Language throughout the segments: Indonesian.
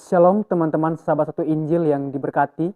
Shalom teman-teman sahabat satu Injil yang diberkati.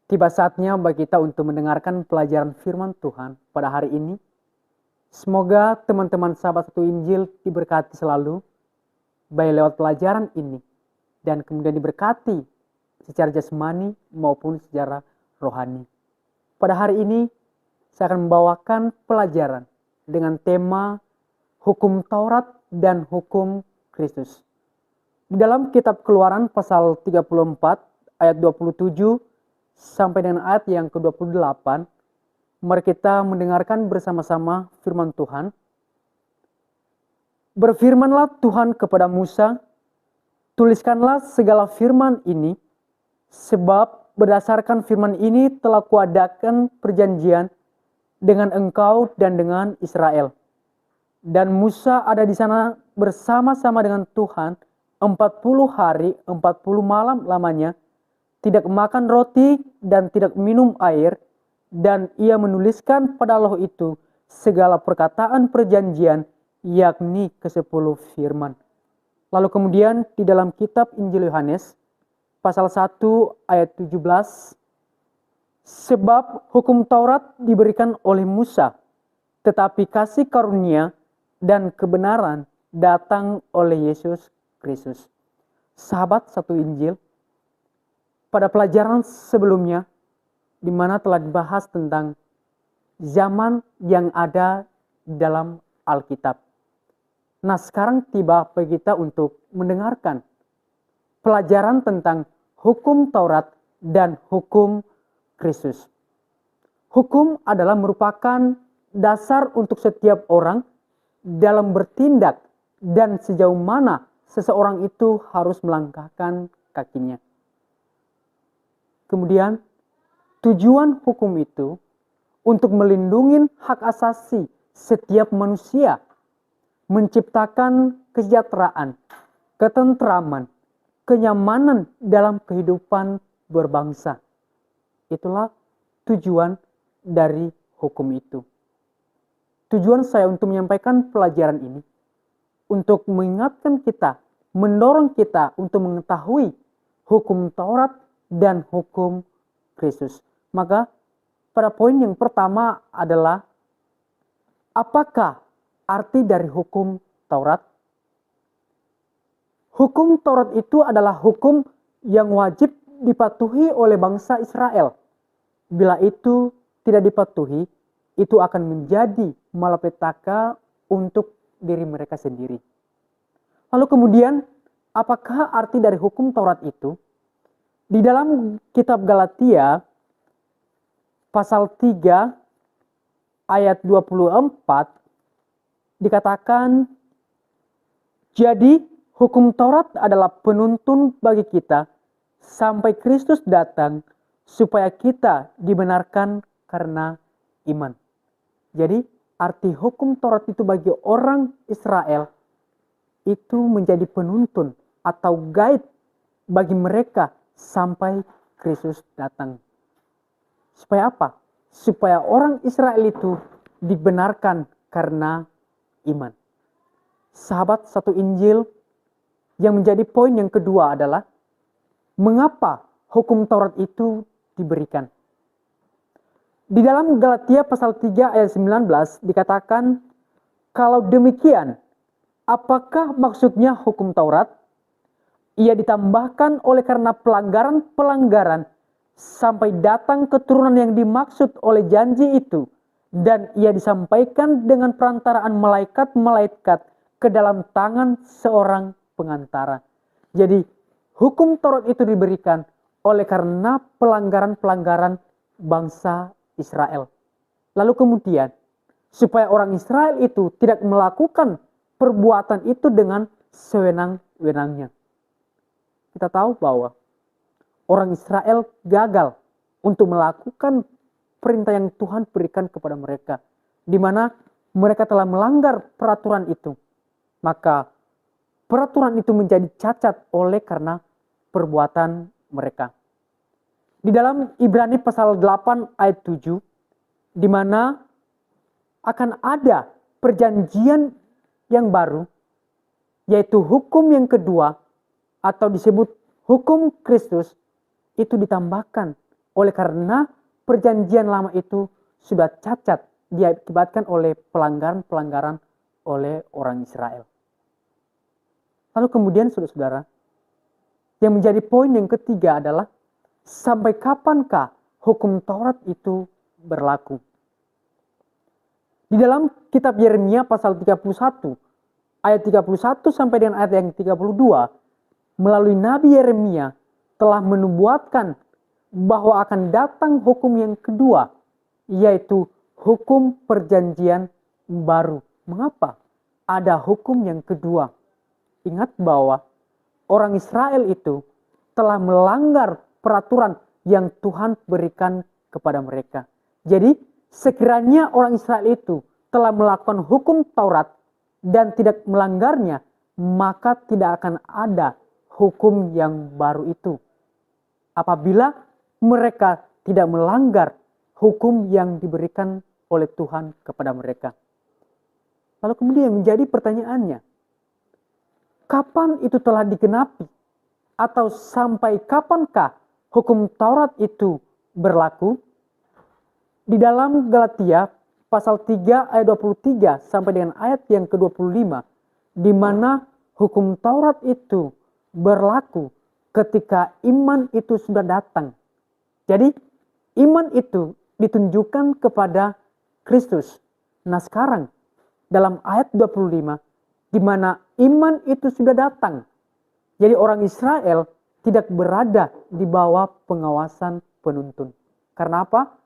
Tiba saatnya bagi kita untuk mendengarkan pelajaran firman Tuhan pada hari ini. Semoga teman-teman sahabat satu Injil diberkati selalu, baik lewat pelajaran ini, dan kemudian diberkati secara jasmani maupun secara rohani. Pada hari ini, saya akan membawakan pelajaran dengan tema hukum Taurat dan hukum Kristus. Di dalam kitab Keluaran pasal 34 ayat 27 sampai dengan ayat yang ke-28, mari kita mendengarkan bersama-sama firman Tuhan. Berfirmanlah Tuhan kepada Musa, tuliskanlah segala firman ini, sebab berdasarkan firman ini telah kuadakan perjanjian dengan engkau dan dengan Israel. Dan Musa ada di sana bersama-sama dengan Tuhan 40 hari, 40 malam lamanya, tidak makan roti dan tidak minum air, dan ia menuliskan pada loh itu segala perkataan perjanjian, yakni ke-10 firman. Lalu kemudian di dalam kitab Injil Yohanes, pasal 1 ayat 17, sebab hukum Taurat diberikan oleh Musa, tetapi kasih karunia dan kebenaran datang oleh Yesus Kristus. Sahabat satu Injil, pada pelajaran sebelumnya di mana telah dibahas tentang zaman yang ada dalam Alkitab. Nah, sekarang tiba bagi kita untuk mendengarkan pelajaran tentang hukum Taurat dan hukum Kristus. Hukum adalah merupakan dasar untuk setiap orang dalam bertindak dan sejauh mana seseorang itu harus melangkahkan kakinya. Kemudian, tujuan hukum itu untuk melindungi hak asasi setiap manusia, menciptakan kesejahteraan, ketentraman, kenyamanan dalam kehidupan berbangsa. Itulah tujuan dari hukum itu. Tujuan saya untuk menyampaikan pelajaran ini untuk mengingatkan kita, mendorong kita untuk mengetahui hukum Taurat dan hukum Kristus. Maka pada poin yang pertama adalah, apakah arti dari hukum Taurat? Hukum Taurat itu adalah hukum yang wajib dipatuhi oleh bangsa Israel. Bila itu tidak dipatuhi, itu akan menjadi malapetaka untuk diri mereka sendiri. Lalu kemudian, apakah arti dari hukum Taurat itu? Di dalam kitab Galatia pasal 3 ayat 24 dikatakan, jadi hukum Taurat adalah penuntun bagi kita sampai Kristus datang supaya kita dibenarkan karena iman. Jadi arti hukum Taurat itu bagi orang Israel itu menjadi penuntun atau guide bagi mereka sampai Kristus datang. Supaya apa? Supaya orang Israel itu dibenarkan karena iman. Sahabat satu Injil, yang menjadi poin yang kedua adalah, mengapa hukum Taurat itu diberikan? Di dalam Galatia pasal 3 ayat 19 dikatakan, kalau demikian, apakah maksudnya hukum Taurat? Ia ditambahkan oleh karena pelanggaran-pelanggaran sampai datang keturunan yang dimaksud oleh janji itu, dan ia disampaikan dengan perantaraan malaikat-malaikat ke dalam tangan seorang pengantara. Jadi hukum Taurat itu diberikan oleh karena pelanggaran-pelanggaran bangsa Israel. Lalu kemudian, supaya orang Israel itu tidak melakukan perbuatan itu dengan sewenang-wenangnya. Kita tahu bahwa orang Israel gagal untuk melakukan perintah yang Tuhan berikan kepada mereka, di mana mereka telah melanggar peraturan itu. Maka peraturan itu menjadi cacat oleh karena perbuatan mereka. Di dalam Ibrani pasal 8 ayat 7, di mana akan ada perjanjian yang baru, yaitu hukum yang kedua, atau disebut hukum Kristus itu ditambahkan oleh karena perjanjian lama itu sudah cacat diakibatkan oleh pelanggaran-pelanggaran oleh orang Israel. Lalu kemudian saudara-saudara, yang menjadi poin yang ketiga adalah sampai kapankah hukum Taurat itu berlaku? Di dalam kitab Yeremia pasal 31 ayat 31 sampai dengan ayat yang 32, melalui Nabi Yeremia telah menubuatkan bahwa akan datang hukum yang kedua, yaitu hukum perjanjian baru. Mengapa ada hukum yang kedua? Ingat bahwa orang Israel itu telah melanggar peraturan yang Tuhan berikan kepada mereka. Jadi sekiranya orang Israel itu telah melakukan hukum Taurat dan tidak melanggarnya, maka tidak akan ada hukum yang baru itu. Apabila mereka tidak melanggar hukum yang diberikan oleh Tuhan kepada mereka. Lalu kemudian menjadi pertanyaannya, kapan itu telah digenapi? Atau sampai kapankah hukum Taurat itu berlaku? Di dalam Galatia pasal 3 ayat 23 sampai dengan ayat yang ke-25, di mana hukum Taurat itu berlaku ketika iman itu sudah datang. Jadi iman itu ditunjukkan kepada Kristus. Nah sekarang dalam ayat 25, di mana iman itu sudah datang. Jadi orang Israel tidak berada di bawah pengawasan penuntun. Karena apa?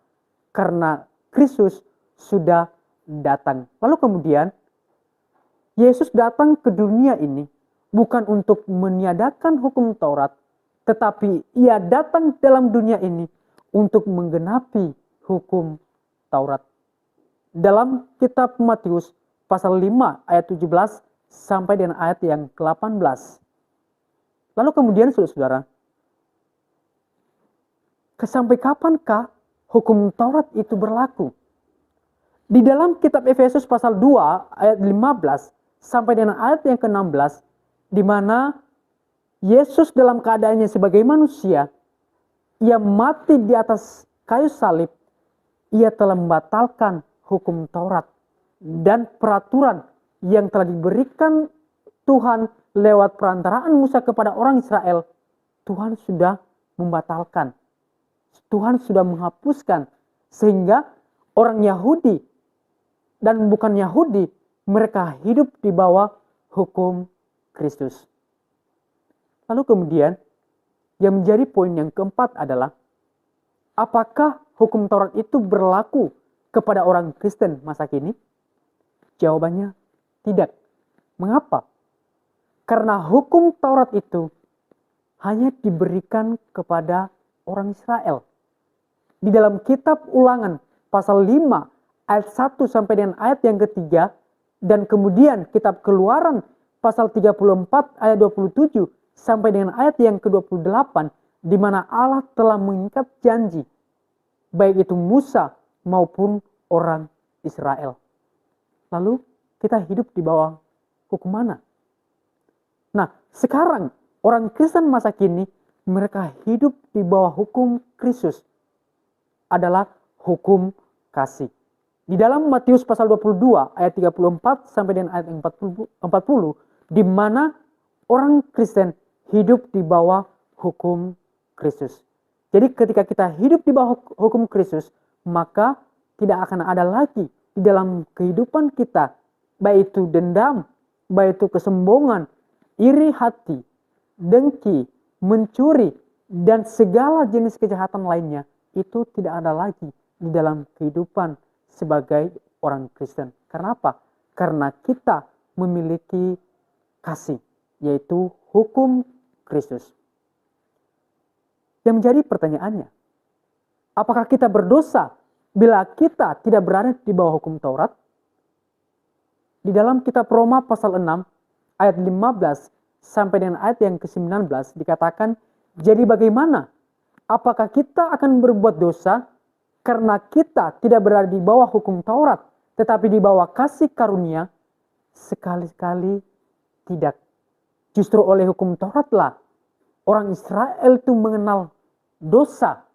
Karena Kristus sudah datang. Lalu kemudian Yesus datang ke dunia ini bukan untuk meniadakan hukum Taurat, tetapi ia datang dalam dunia ini untuk menggenapi hukum Taurat. Dalam kitab Matius pasal 5 ayat 17 sampai dengan ayat yang ke-18. Lalu kemudian saudara-saudara, sampai kapankah hukum Taurat itu berlaku? Di dalam kitab Efesus pasal 2 ayat 15 sampai dengan ayat yang ke-16, di mana Yesus dalam keadaannya sebagai manusia, ia mati di atas kayu salib, ia telah membatalkan hukum Taurat dan peraturan yang telah diberikan Tuhan lewat perantaraan Musa kepada orang Israel. Tuhan sudah membatalkan. Tuhan sudah menghapuskan. Sehingga orang Yahudi dan bukan Yahudi, mereka hidup di bawah hukum Kristus. Lalu kemudian, yang menjadi poin yang keempat adalah, apakah hukum Taurat itu berlaku kepada orang Kristen masa kini? Jawabannya tidak. Mengapa? Karena hukum Taurat itu hanya diberikan kepada orang Israel. Di dalam kitab Ulangan pasal 5 ayat 1 sampai dengan ayat yang ketiga, dan kemudian kitab Keluaran pasal 34 ayat 27 sampai dengan ayat yang ke-28, di mana Allah telah mengikat janji baik itu Musa maupun orang Israel. Lalu kita hidup di bawah hukum mana? Nah, sekarang orang Kristen masa kini, mereka hidup di bawah hukum Kristus, adalah hukum kasih. Di dalam Matius pasal 22 ayat 34 sampai dengan ayat 40, di mana orang Kristen hidup di bawah hukum Kristus. Jadi ketika kita hidup di bawah hukum Kristus, maka tidak akan ada lagi di dalam kehidupan kita, baik itu dendam, baik itu kesombongan, iri hati, dengki, mencuri, dan segala jenis kejahatan lainnya, itu tidak ada lagi di dalam kehidupan sebagai orang Kristen. Karena apa? Karena kita memiliki kasih, yaitu hukum Kristus. Yang menjadi pertanyaannya, apakah kita berdosa bila kita tidak berada di bawah hukum Taurat? Di dalam kitab Roma pasal 6 ayat 15 sampai dengan ayat yang ke-19 dikatakan, jadi bagaimana? Apakah kita akan berbuat dosa karena kita tidak berada di bawah hukum Taurat, tetapi di bawah kasih karunia? Sekali-sekali tidak. Justru oleh hukum Tauratlah orang Israel itu mengenal dosa.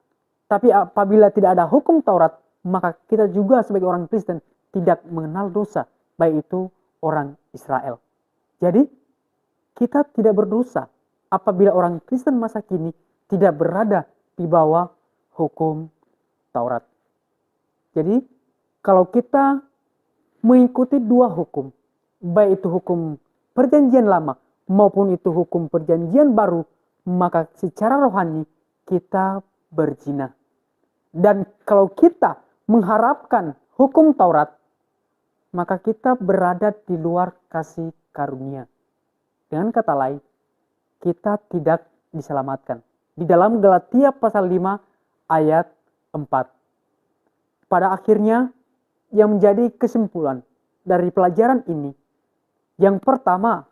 Tapi apabila tidak ada hukum Taurat, maka kita juga sebagai orang Kristen tidak mengenal dosa, baik itu orang Israel. Jadi kita tidak berdosa apabila orang Kristen masa kini tidak berada di bawah hukum Taurat. Jadi kalau kita mengikuti dua hukum, baik itu hukum perjanjian lama maupun itu hukum perjanjian baru, maka secara rohani kita berzina. Dan kalau kita mengharapkan hukum Taurat, maka kita berada di luar kasih karunia. Dengan kata lain, kita tidak diselamatkan. Di dalam Galatia pasal 5 ayat 4. Pada akhirnya, yang menjadi kesimpulan dari pelajaran ini, yang pertama,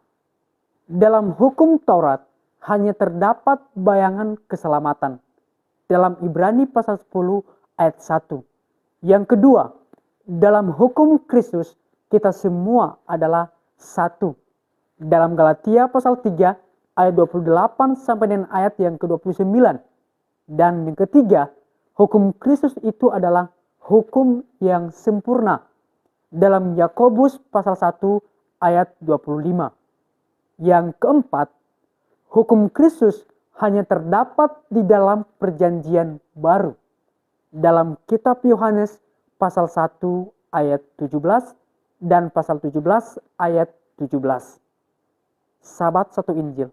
dalam hukum Taurat hanya terdapat bayangan keselamatan. Dalam Ibrani pasal 10 ayat 1. Yang kedua, dalam hukum Kristus kita semua adalah satu. Dalam Galatia pasal 3 ayat 28 sampai dengan ayat yang ke-29. Dan yang ketiga, hukum Kristus itu adalah hukum yang sempurna. Dalam Yakobus pasal 1 ayat 25. Yang keempat, hukum Kristus hanya terdapat di dalam perjanjian baru. Dalam kitab Yohanes pasal 1 ayat 17 dan pasal 17 ayat 17. Sahabat satu Injil,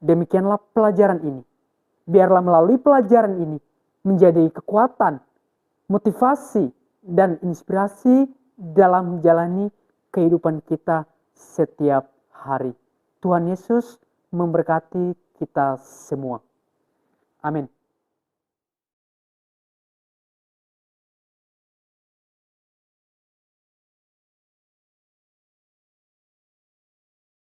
demikianlah pelajaran ini. Biarlah melalui pelajaran ini menjadi kekuatan, motivasi, dan inspirasi dalam menjalani kehidupan kita setiap hari. Tuhan Yesus memberkati kita semua. Amin.